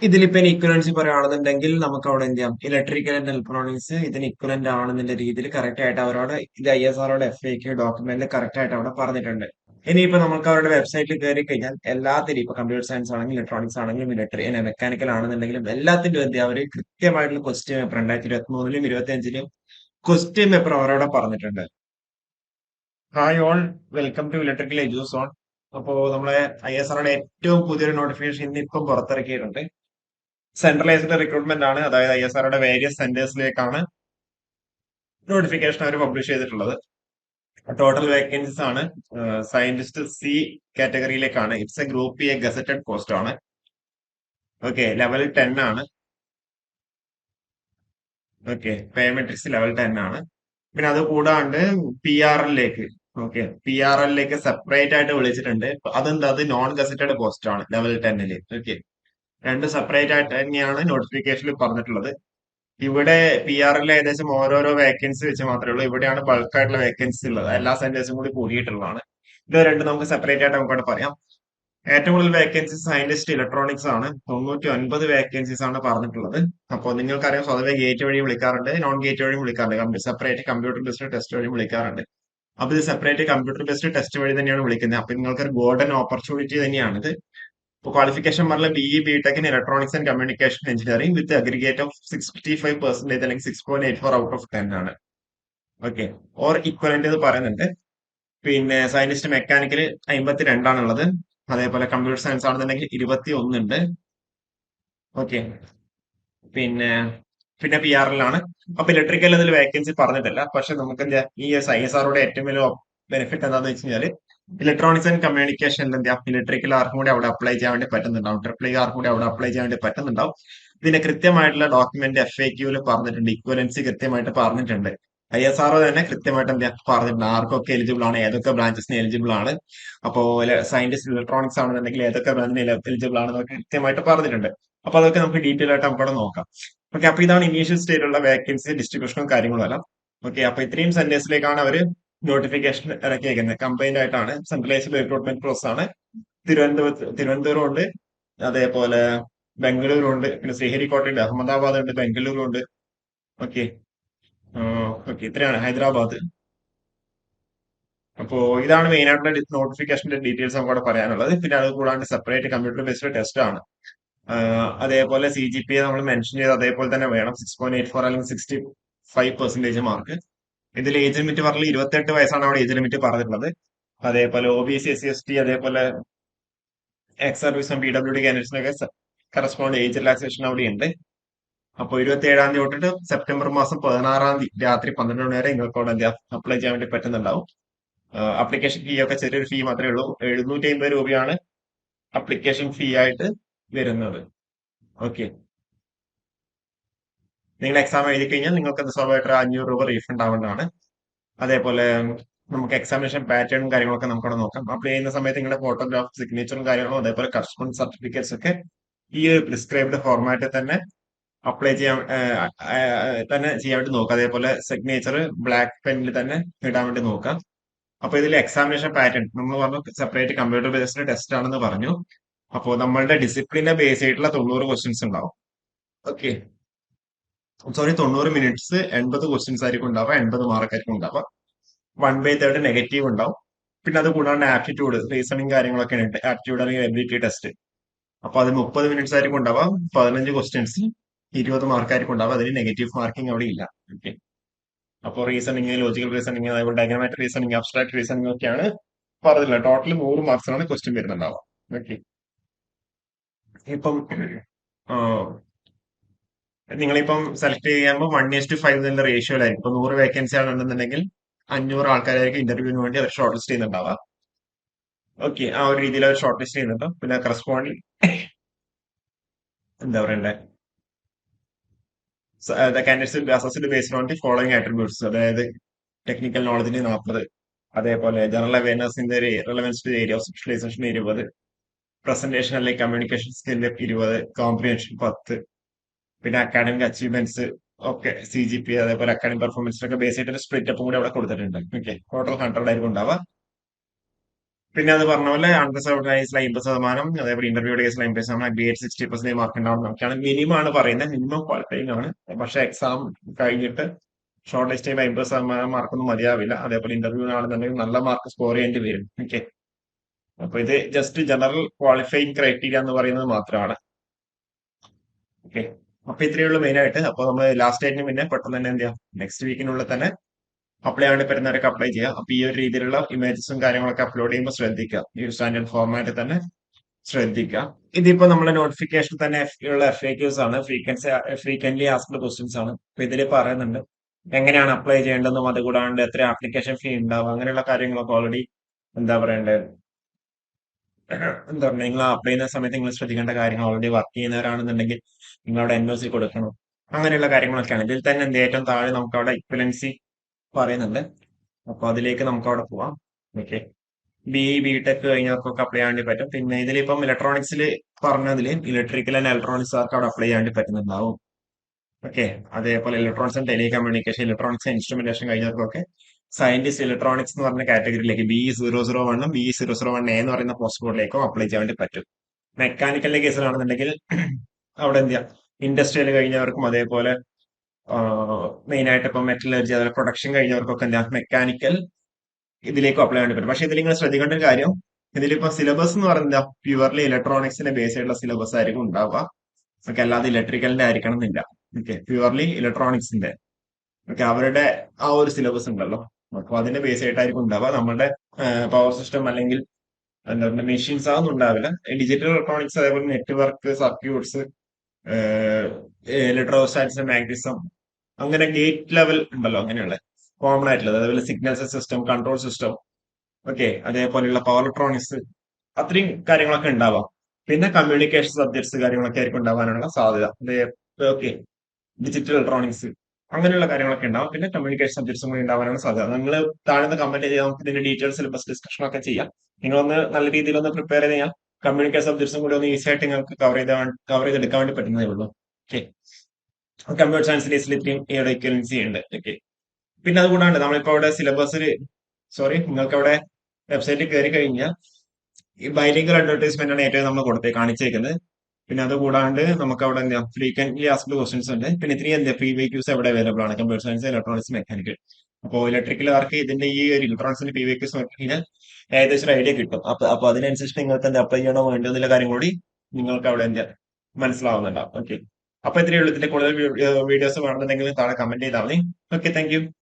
ഇതിലിപ്പോ ഇക്വലൻസി പറയുകയാണെന്നുണ്ടെങ്കിൽ നമുക്ക് അവിടെ എന്ത് ചെയ്യാം, ഇലക്ട്രിക്കൽ ആൻഡ് ഇലക്ട്രോണിക്സ് ഇതിന് ഇക്വലന്റ് ആണെന്നുള്ള രീതിയിൽ കറക്റ്റ് ആയിട്ട് അവരോട് ഇത് ISROയുടെ FAQ ഡോക്യുമെന്റിൽ കറക്റ്റ് ആയിട്ട് അവിടെ പറഞ്ഞിട്ടുണ്ട്. ഇനിയിപ്പോ നമുക്ക് അവരുടെ വെബ്സൈറ്റിൽ കയറി കഴിഞ്ഞാൽ എല്ലാത്തിനും ഇപ്പൊ കമ്പ്യൂട്ടർ സയൻസ് ആണെങ്കിലും ഇലക്ട്രോണിക്സ് ആണെങ്കിലും മിലിറ്ററി മെക്കാനിക്കൽ ആണെന്നുണ്ടെങ്കിലും എല്ലാത്തിനും എന്ത് ചെയ്യാം, അവര് കൃത്യമായിട്ടുള്ള ക്വസ്റ്റ്യൻ പേപ്പർ 2023-ലും 2025-ലും ക്വസ്റ്റ്യൻ പേപ്പർ അവരോട് പറഞ്ഞിട്ടുണ്ട്. Hi all, welcome to electrical Eduzone. അപ്പോ നമ്മളെ ISROയുടെ ഏറ്റവും പുതിയൊരു നോട്ടിഫിക്കേഷൻ ഇന്നിപ്പം പുറത്തിറക്കിയിട്ടുണ്ട്. സെൻട്രലൈസ്ഡ് റിക്രൂട്ട്മെന്റ് ആണ്. അതായത് ISROയുടെ വേരിയസ് സെന്റേഴ്സിലേക്കാണ് നോട്ടിഫിക്കേഷൻ അവർ പബ്ലിഷ് ചെയ്തിട്ടുള്ളത്. ടോട്ടൽ വേക്കൻസീസ് ആണ് സയന്റിസ്റ്റ് C കാറ്റഗറിയിലേക്കാണ്. It's a group A gazetted post ആണ്. ഓക്കെ, ലെവൽ 10 ആണ്. ഓക്കെ, പേമെട്രിക്സ് ലെവൽ 10 ആണ്. പിന്നെ അത് കൂടാണ്ട് PRL-ലേക്ക്, ഓക്കെ, PRL-ലേക്ക് സെപ്പറേറ്റ് ആയിട്ട് വിളിച്ചിട്ടുണ്ട്. അതെന്താ, അത് നോൺ ഗസറ്റഡ് പോസ്റ്റ് ആണ് ലെവൽ 10-ല്. ഓക്കെ, രണ്ട് സെപ്പറേറ്റ് ആയിട്ട് തന്നെയാണ് നോട്ടിഫിക്കേഷനിൽ പറഞ്ഞിട്ടുള്ളത്. ഇവിടെ PR-ൽ ഏകദേശം ഓരോരോ വേക്കൻസി വെച്ച് മാത്രമേ ഉള്ളൂ. ഇവിടെയാണ് ബൾക്ക് ആയിട്ടുള്ള വേക്കൻസി ഉള്ളത്. എല്ലാ സെന്റേഴ്സും കൂടി കൂടിയിട്ടുള്ളതാണ്. ഇത് രണ്ടും നമുക്ക് സെപ്പറേറ്റ് ആയിട്ട് നമുക്കവിടെ പറയാം. ഏറ്റവും കൂടുതൽ വേക്കൻസീസ് സയന്റിസ്റ്റ് ഇലക്ട്രോണിക്സ് ആണ്. 99 വേക്കൻസീസ് ആണ് പറഞ്ഞിട്ടുള്ളത്. അപ്പോൾ നിങ്ങൾക്കറിയാം, സ്വതവേ ഗേറ്റ് വഴി വിളിക്കാറുണ്ട്, നോൺ ഗേറ്റ് വഴി വിളിക്കാറുണ്ട്, സെപ്പറേറ്റ് കമ്പ്യൂട്ടർ ബേസ്ഡ് ടെസ്റ്റ് വഴി വിളിക്കാറുണ്ട്. അപ്പൊ ഇത് സെപ്പറേറ്റ് കമ്പ്യൂട്ടർ ബേസ്ഡ് ടെസ്റ്റ് വഴി തന്നെയാണ് വിളിക്കുന്നത്. അപ്പൊ നിങ്ങൾക്കൊരു ഗോൾഡൻ ഓപ്പർച്യൂണിറ്റി തന്നെയാണിത്. ക്വാളിഫിക്കേഷൻ പറഞ്ഞാൽ BE/BTech in electronics and communication engineering with aggregate of 65% അല്ലെങ്കിൽ 6.84 ഔട്ട് ഓഫ് 10 ആണ്. ഓക്കെ, ഓർ ഇക്വലന്റ് എന്ന് പറയുന്നുണ്ട്. പിന്നെ സയന്റിസ്റ്റ് മെക്കാനിക്കൽ 52ആണുള്ളത്. അതേപോലെ കമ്പ്യൂട്ടർ സയൻസ് ആണെന്നുണ്ടെങ്കിൽ 21 ഉണ്ട്. ഓക്കെ, പിന്നെ പിന്നെ PR-ലാണ്. അപ്പൊ ഇലക്ട്രിക്കൽ അതിൽ വേക്കൻസി പറഞ്ഞിട്ടില്ല. പക്ഷെ നമുക്ക് എന്താ, ഈ ISROയുടെ ഏറ്റവും വലിയ ബെനിഫിറ്റ് എന്താണെന്ന് വെച്ച് കഴിഞ്ഞാൽ ഇലക്ട്രോണിക്സ് ആൻഡ് കമ്മ്യൂണിക്കേഷൻ എന്താ, ഇലക്ട്രിക്കൽ ആർക്കും കൂടി അവിടെ അപ്ലൈ ചെയ്യാൻ വേണ്ടി പറ്റുന്നുണ്ടാവും, ട്രിപ്പിൾ ആർക്കും കൂടി അവിടെ അപ്ലൈ ചെയ്യാൻ വേണ്ടി പറ്റുന്നുണ്ടാവും. ഇതിന്റെ കൃത്യമായിട്ടുള്ള ഡോക്യുമെന്റ് FAQ-ല് പറഞ്ഞിട്ടുണ്ട്, ഇക്വലൻസി കൃത്യമായിട്ട് പറഞ്ഞിട്ടുണ്ട്. ISRO തന്നെ കൃത്യമായിട്ട് എന്താ പറഞ്ഞിട്ടുണ്ട്, ആർക്കൊക്കെ എലിജിബിൾ ആണ്, ഏതൊക്കെ ബ്രാഞ്ചസിന് എലിജിബിൾ ആണ്. അപ്പോ സയന്റിസ്റ്റ് ഇലക്ട്രോണിക്സ് ആണെന്നുണ്ടെങ്കിൽ ഏതൊക്കെ ബ്രാഞ്ചിന് എലിജിബിൾ ആണെന്നൊക്കെ കൃത്യമായിട്ട് പറഞ്ഞിട്ടുണ്ട്. അപ്പൊ അതൊക്കെ നമുക്ക് ഡീറ്റെയിൽ ആയിട്ട് നമുക്ക് അവിടെ നോക്കാം. ഓക്കെ, അപ്പൊ ഇതാണ് ഇനീഷ്യൽ സ്റ്റേജിലുള്ള വേക്കൻസി ഡിസ്ട്രിബ്യൂഷനും കാര്യങ്ങളും എല്ലാം. ഓക്കെ, അപ്പൊ ഇത്രയും സെന്റേഴ്സിലേക്കാണ് അവർ നോട്ടിഫിക്കേഷൻ ഇറക്കിയേക്കുന്നത്. കമ്പൈൻഡ് ആയിട്ടാണ്, സെൻട്രലൈസ്ഡ് റിക്രൂട്ട്മെന്റ് പ്രോസസ് ആണ്. തിരുവനന്തപുരം ഉണ്ട്, അതേപോലെ ബംഗളൂരു ഉണ്ട്, പിന്നെ ശ്രീഹരിക്കോട്ട ഉണ്ട്, അഹമ്മദാബാദ് ഉണ്ട്, ബംഗളൂരു ഉണ്ട്. ഓക്കെ, ഓക്കെ, ഇത്രയാണ് ഹൈദരാബാദ്. അപ്പോ ഇതാണ് മെയിൻ ആയിട്ടുള്ള നോട്ടിഫിക്കേഷന്റെ ഡീറ്റെയിൽസ് നമുക്ക് അവിടെ പറയാനുള്ളത്. പിന്നെ അത് കൂടാണ്ട് സെപ്പറേറ്റ് കമ്പ്യൂട്ടർ ബേസ്ഡ് ടെസ്റ്റ് ആണ്. അതേപോലെ CGPA നമ്മൾ മെൻഷൻ ചെയ്ത് അതേപോലെ തന്നെ വേണം. 6.84 അല്ലെങ്കിൽ 65% മാർക്ക്. ഇതിൽ ഏജ് ലിമിറ്റ് പറഞ്ഞാൽ 28 വയസ്സാണ് അവിടെ ഏജ് ലിമിറ്റ് പറഞ്ഞിട്ടുള്ളത്. അതേപോലെ OBC SC ST അതേപോലെ എക്സ് സർവീസും PWD കാൻഡിഡേറ്റ്സിനൊക്കെ കറസ്പോണ്ട് ഏജ് റിലാക്സേഷൻ അവിടെ ഉണ്ട്. അപ്പോൾ 27-ാം തീയതി തൊട്ടിട്ട് സെപ്റ്റംബർ മാസം 16-ാം തീയതി രാത്രി 12 മണി വരെ നിങ്ങൾക്ക് അവിടെ എന്താ അപ്ലൈ ചെയ്യാൻ വേണ്ടി പറ്റുന്നുണ്ടാവും. ആപ്ലിക്കേഷൻ ഫീ ഒക്കെ ചെറിയൊരു ഫീ മാത്രമേ ഉള്ളൂ. 750 രൂപയാണ് അപ്ലിക്കേഷൻ ഫീ ആയിട്ട് വരുന്നത്. ഓക്കെ, നിങ്ങൾ എക്സാം എഴുതി കഴിഞ്ഞാൽ നിങ്ങൾക്ക് അത് സ്വാഭാവികമായിട്ട് 500 രൂപ റീഫണ്ട് ആവേണ്ടതാണ്. അതേപോലെ നമുക്ക് എക്സാമിനേഷൻ പാറ്റേണും കാര്യങ്ങളൊക്കെ നമുക്കവിടെ നോക്കാം. അപ്ലൈ ചെയ്യുന്ന സമയത്ത് നിങ്ങളുടെ ഫോട്ടോഗ്രാഫ്, സിഗ്നേച്ചറും കാര്യങ്ങളും അതേപോലെ കറസ്പോണ്ടൻസ് സർട്ടിഫിക്കറ്റ്സ് ഒക്കെ ഈ ഒരു പ്രിസ്ക്രൈബ്ഡ് ഫോർമാറ്റിൽ തന്നെ അപ്ലൈ ചെയ്യാൻ തന്നെ ചെയ്യാൻ വേണ്ടി നോക്കാം. അതേപോലെ സിഗ്നേച്ചർ ബ്ലാക്ക് പെന്നിൽ തന്നെ ഇടാൻ വേണ്ടി നോക്കാം. അപ്പൊ ഇതിൽ എക്സാമിനേഷൻ പാറ്റേൺ നമ്മൾ പറഞ്ഞു, സെപ്പറേറ്റ് കമ്പ്യൂട്ടർ ബേസ്ഡ് ടെസ്റ്റ് ആണെന്ന് പറഞ്ഞു. അപ്പോൾ നമ്മളുടെ ഡിസിപ്ലിനെ ബേസ് ചെയ്തിട്ടുള്ള 90 ക്വസ്റ്റ്യൻസ് ഉണ്ടാവും. ഓക്കെ, സോറി, 90 മിനിറ്റ്സ് 80 ക്വസ്റ്റ്യൻസ് ആയിരിക്കും ഉണ്ടാവുക, 80 മാർക്ക് ആയിരിക്കും ഉണ്ടാവുക. 1/3 നെഗറ്റീവ് ഉണ്ടാവും. പിന്നെ അത് കൂടാണ്ട് ആപ്റ്റിറ്റ്യൂഡ്, റീസണിങ് കാര്യങ്ങളൊക്കെ ഉണ്ട്, ആപ്റ്റിറ്റ്യൂഡ് അല്ലെങ്കിൽ എബിലിറ്റി ടെസ്റ്റ്. അപ്പൊ അത് 30 മിനിറ്റ്സ് ആയിരിക്കും ഉണ്ടാവുക. 15 ക്വസ്റ്റ്യൻസ് 20 മാർക്ക് ആയിരിക്കും ഉണ്ടാവുക. അതിന് നെഗറ്റീവ് മാർക്കിംഗ് അവിടെ ഇല്ല. ഓക്കെ, അപ്പോൾ റീസണിങ്, ലോജിക്കൽ റീസണിങ്, അതേപോലെ ഡയഗ്രമാറ്റിക് റീസണിങ്, അബ്സ്ട്രാക്ട് റീസണിങ് ഒക്കെയാണ് പറഞ്ഞില്ല. ടോട്ടൽ 100 മാർക്സിനാണ് ക്വസ്റ്റ്യൻ വരുന്നുണ്ടാവുക. ഓക്കെ, ഇപ്പം നിങ്ങളിപ്പം സെലക്ട് ചെയ്യുമ്പോൾ 1:5 എന്നുള്ള റേഷ്യോയിലായിരിക്കും. ഇപ്പൊ 100 വേക്കൻസി ആണെന്നുണ്ടെങ്കിൽ 500 ആൾക്കാരായിരിക്കും ഇന്റർവ്യൂവിന് വേണ്ടി അവർ ഷോർട്ട് ലിസ്റ്റ് ചെയ്യുന്നുണ്ടാവുക. ഓക്കെ, ആ ഒരു രീതിയിൽ അവർ ഷോർട്ട് ലിസ്റ്റ് ചെയ്യുന്നുണ്ട്. പിന്നെ കറസ്പോണ്ടിങ് എന്താ പറയണ്ടേ, candidates assessed based on the following attributes. അതായത് ടെക്നിക്കൽ നോളജിന് 40, അതേപോലെ ജനറൽ അവയർനെസിന്റെ relevance to area of specialisation 20, presentation അല്ലെങ്കിൽ കമ്മ്യൂണിക്കേഷൻ സ്കില്ല് 20, കോംപ്രിഹെൻഷൻ 10, പിന്നെ അക്കാഡമിക് അച്ചീവ്മെന്റ്സ് ഒക്കെ CGPA അതേപോലെ അക്കാഡമിക് പെർഫോമൻസിനൊക്കെ ബേസ് ചെയ്തിട്ട് സ്പ്ലിറ്റ് അപ്പും കൂടി അവിടെ കൊടുത്തിട്ടുണ്ട്. ഓക്കെ, ടോട്ടൽ 100 ആയിരിക്കും ഉണ്ടാവുക. പിന്നെ അത് പറഞ്ഞ പോലെ അൺറിസർവ്ഡ് കേസിൽ 50%, അതേപോലെ ഇന്റർവ്യൂയുടെ കേസിൽ 50%, ഗ്രേഡ് 60% മാർക്ക് ഉണ്ടാവും എന്നൊക്കെയാണ് മിനിമം ആണ് പറയുന്നത്. മിനിമം ക്വാളിഫയിങ് ആണ്. പക്ഷെ എക്സാം കഴിഞ്ഞിട്ട് ഷോർട്ട് ലിസ്റ്റ് ചെയ്യുമ്പോൾ 50% മാർക്കൊന്നും മതിയാവില്ല. അതേപോലെ ഇന്റർവ്യൂ ആണെന്നുണ്ടെങ്കിൽ നല്ല മാർക്ക് സ്കോർ ചെയ്യേണ്ടി വരും. ഓക്കെ, അപ്പൊ ഇത് ജസ്റ്റ് ജനറൽ ക്വാളിഫയിങ് ക്രൈറ്റീരിയ എന്ന് പറയുന്നത് മാത്രമാണ്. ഓക്കെ, അപ്പൊ ഇത്രയേ ഉള്ളൂ മെയിൻ ആയിട്ട്. അപ്പൊ നമ്മൾ ലാസ്റ്റ് ഡേറ്റിന് പിന്നെ പെട്ടെന്ന് തന്നെ എന്ത് ചെയ്യാം, നെക്സ്റ്റ് വീക്കിനുള്ളിൽ തന്നെ അപ്ലൈ ആവേണ്ടി പറ്റുന്നവരൊക്കെ അപ്ലൈ ചെയ്യാം. അപ്പൊ ഈ ഒരു രീതിയിലുള്ള ഇമേജസും കാര്യങ്ങളൊക്കെ അപ്ലോഡ് ചെയ്യുമ്പോൾ ശ്രദ്ധിക്കുക, ഈ ഒരു സ്റ്റാൻഡേർഡ് ഫോർമാറ്റിൽ തന്നെ ശ്രദ്ധിക്കുക. ഇതിപ്പോ നമ്മുടെ നോട്ടിഫിക്കേഷൻ തന്നെ ഉള്ള FAQs ആണ്, ഫ്രീക്വന്റ്ലി ആസ്ക്ഡ് ക്വസ്റ്റ്യൻസ് ആണ്. അപ്പൊ ഇതിൽ പറയുന്നുണ്ട് എങ്ങനെയാണ് അപ്ലൈ ചെയ്യേണ്ടതെന്നും, അതുകൂടാണ്ട് എത്ര ആപ്ലിക്കേഷൻ ഫീ ഉണ്ടാവും, അങ്ങനെയുള്ള കാര്യങ്ങളൊക്കെ ഓൾറെഡി എന്താ പറയണ്ടേ, എന്താ പറയുക, നിങ്ങൾ അപ്ലൈ ചെയ്യുന്ന സമയത്ത് നിങ്ങൾ ശ്രദ്ധിക്കേണ്ട കാര്യങ്ങൾ, ഓൾറെഡി വർക്ക് ചെയ്യുന്നവരാണെന്നുണ്ടെങ്കിൽ നിങ്ങളവിടെ NOC കൊടുക്കണം, അങ്ങനെയുള്ള കാര്യങ്ങളൊക്കെയാണ്. ഇതിൽ തന്നെ എന്ത് ഏറ്റവും താഴെ നമുക്ക് അവിടെ ഇക്വലൻസി പറയുന്നുണ്ട്. അപ്പൊ അതിലേക്ക് നമുക്ക് അവിടെ പോവാം. ഓക്കെ, BTech കഴിഞ്ഞവർക്കൊക്കെ അപ്ലൈ ചെയ്യാൻ വേണ്ടി പറ്റും. പിന്നെ ഇതിലിപ്പം ഇലക്ട്രോണിക്സിൽ പറഞ്ഞതിൽ ഇലക്ട്രിക്കൽ ആൻഡ് ഇലക്ട്രോണിക്സ് ആർക്ക് അവിടെ അപ്ലൈ ചെയ്യാൻ വേണ്ടി പറ്റുന്നുണ്ടാവും. ഓക്കെ, അതേപോലെ electronics and telecommunication, electronics instrumentation കഴിഞ്ഞവർക്കൊക്കെ സയന്റിസ്റ്റ് ഇലക്ട്രോണിക്സ് എന്ന് പറഞ്ഞ കാറ്റഗറിയിലേക്ക് BE 001 BE 001A എന്ന് പറയുന്ന പോസ്റ്റ് കോഡിലേക്കോ അപ്ലൈ ചെയ്യാൻ വേണ്ടി പറ്റും. മെക്കാനിക്കലിന്റെ കേസിലാണെന്നുണ്ടെങ്കിൽ അവിടെ എന്ത് ചെയ്യാം, ഇൻഡസ്ട്രിയൽ കഴിഞ്ഞവർക്കും അതേപോലെ മെയിൻ ആയിട്ട് ഇപ്പൊ മെറ്റലർജി, അതുപോലെ പ്രൊഡക്ഷൻ കഴിഞ്ഞവർക്കൊക്കെ എന്താ മെക്കാനിക്കൽ ഇതിലേക്ക് അപ്ലൈ ചെയ്യാൻ പറ്റും. പക്ഷെ ഇതിൽ നിങ്ങൾ ശ്രദ്ധിക്കേണ്ട ഒരു കാര്യം, ഇതിലിപ്പോ സിലബസ് എന്ന് പറയുന്നത് പ്യുവർലി ഇലക്ട്രോണിക്സിന്റെ ബേസ് ആയിട്ടുള്ള സിലബസ് ആയിരിക്കും ഉണ്ടാവുക. ഓക്കെ, അല്ലാതെ ഇലക്ട്രിക്കലിന്റെ ആയിരിക്കണം എന്നില്ല. ഓക്കെ, പ്യുവർലി ഇലക്ട്രോണിക്സിന്റെ, ഓക്കെ, അവരുടെ ആ ഒരു സിലബസ് ഉണ്ടല്ലോ, അപ്പൊ അതിന്റെ ബേസ് ആയിട്ടായിരിക്കും ഉണ്ടാവുക. നമ്മുടെ പവർ സിസ്റ്റം അല്ലെങ്കിൽ എന്താ പറയുക മെഷീൻസ് അതൊന്നും ഉണ്ടാവില്ല. ഡിജിറ്റൽ ഇലക്ട്രോണിക്സ്, അതേപോലെ നെറ്റ്വർക്ക് സർക്യൂട്ട്സ്, ഇലക്ട്രോസ്റ്റാറ്റിക്സ്, മാഗ്നറ്റിസം, അങ്ങനെ ഗേറ്റ് ലെവൽ ഉണ്ടല്ലോ, അങ്ങനെയുള്ള കോമൺ ആയിട്ടുള്ളത്. അതേപോലെ signals system, control system, okay, അതേപോലെയുള്ള പവർ ഇലക്ട്രോണിക്സ്, അത്രയും കാര്യങ്ങളൊക്കെ ഉണ്ടാവാം. പിന്നെ കമ്മ്യൂണിക്കേഷൻ സബ്ജക്ട്സ് കാര്യങ്ങളൊക്കെ ആയിരിക്കും ഉണ്ടാവാനുള്ള സാധ്യത. ഓക്കെ, ഡിജിറ്റൽ ഇലക്ട്രോണിക്സ്, അങ്ങനെയുള്ള കാര്യങ്ങളൊക്കെ ഉണ്ടാവും. പിന്നെ കമ്മ്യൂണിക്കേഷൻ സബ്ജക്ട്സും കൂടി ഉണ്ടാവാനാണ് സാധ്യത. നിങ്ങൾ താഴ്ന്ന കമന്റ് ചെയ്താൽ നമുക്ക് ഇതിന്റെ ഡീറ്റെയിൽസ് സിലബസ് ഡിസ്കഷൻ ഒക്കെ ചെയ്യാം. നിങ്ങളൊന്ന് നല്ല രീതിയിൽ ഒന്ന് പ്രിപ്പയർ ചെയ്യാം. കമ്മ്യൂണിക്കേഷൻ സബ്ജക്ട്സും കൂടി ഒന്ന് ഈസി ആയിട്ട് നിങ്ങൾക്ക് കവർ ചെയ്തെടുക്കാൻ വേണ്ടി പറ്റുന്നതേ ഉള്ളൂ. ഓക്കെ, കമ്പ്യൂട്ടർ സയൻസിൽ ഇത്രയും ഇക്വലൻസി ഉണ്ട്. ഓക്കെ, പിന്നെ അതുകൂടാണ്ട് നമ്മളിപ്പോ അവിടെ സിലബസിൽ, സോറി, നിങ്ങൾക്ക് അവിടെ വെബ്സൈറ്റിൽ കയറി കഴിഞ്ഞാൽ ഈ ബൈലിംഗൽ അഡ്വർടൈസ്മെന്റ് ആണ് ഏറ്റവും നമ്മൾ കാണിച്ചേക്കുന്നത്. പിന്നെ അത് കൂടാണ്ട് നമുക്ക് അവിടെ എന്താ ഫ്രീക്വന്റ്ലി ആസ്ക്ഡ് ക്വസ്റ്റൻസ് ഉണ്ട്. പിന്നെ ഇത്രയും എന്താ PYQs എവിടെ അവൈലബിൾ ആണ്, കമ്പ്യൂട്ടർ സയൻസ്, ഇലക്ട്രോണിക്സ്, മെക്കാനിക്കൽ. അപ്പോൾ ഇലക്ട്രിക്കലുകാർക്ക് ഇതിന്റെ ഈ ഒരു ഇലക്ട്രോണിക്സിന്റെ PYQs നോക്കി കഴിഞ്ഞാൽ ഏകദേശം ഒരു ഐഡിയ കിട്ടും. അപ്പൊ അതിനനുസരിച്ച് നിങ്ങൾക്ക് എന്താ അപ്ലൈ ചെയ്യണോ വേണ്ടോ എന്നുള്ള കാര്യം കൂടി നിങ്ങൾക്ക് അവിടെ എന്താ മനസ്സിലാവുന്നുണ്ടാവും. ഓക്കെ, അപ്പൊ ഇത്രയേ ഉള്ളൂ. ഇതിന്റെ കൂടുതൽ വീഡിയോസ് വേണമെന്നുണ്ടെങ്കിൽ താഴെ കമന്റ് ചെയ്താൽ മതി. Okay, thank you.